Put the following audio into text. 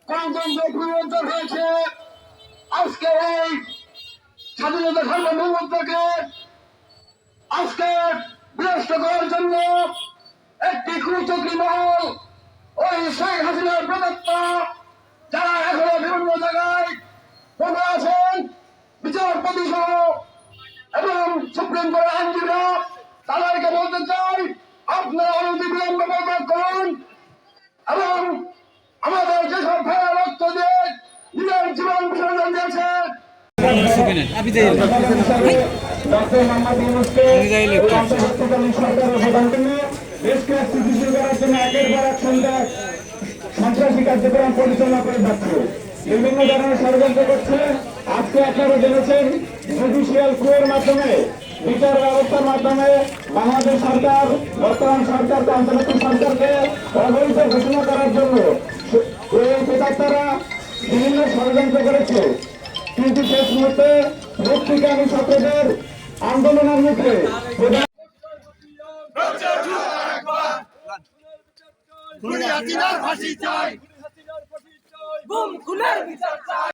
গণতন্ত্র পরিবর্তন হয়েছে। আজকে এই স্বাধীনতা সার্বভৌমত্বকে আজকে বিনষ্ট করার জন্য একটি কুচক্রী মহল, ওই শেখ হাসিনার প্রদত্ত যারা এখনো বিভিন্ন জায়গায় বসে আছেন, বিচারপতি সহ এবং সুপ্রিম কোর্টের আইনজীবীরা, তাদেরকে বলতে চাই, আপনারা অনতিবিলম্বে পদত্যাগ করুন এবং আমাদের যেসব ভাইয়েরা রক্ত দিয়ে নিজের জীবন বিসর্জন দিয়েছে সন্ত্রাসী কার্যক্রম পরিচালনা করে যাচ্ছে, বিভিন্ন ধরনের ষড়যন্ত্র করছে। আজকে আপনারা জেনেছেন জুডিশিয়াল ক্যুয়ের মাধ্যমে, বিচার ব্যবস্থার মাধ্যমে বাংলাদেশ সরকার, বর্তমান সরকার, অন্তর্বর্তী সরকারকে অবৈধ ঘোষণা করার জন্য এই প্রেতাত্মারা বিভিন্ন ষড়যন্ত্র করেছে। কিন্তু শেষ মুহূর্তে মুক্তিকামী ছাত্রদের আন্দোলনের মুখে ফাঁসি চাই, গুম খুনের বিচার চাই।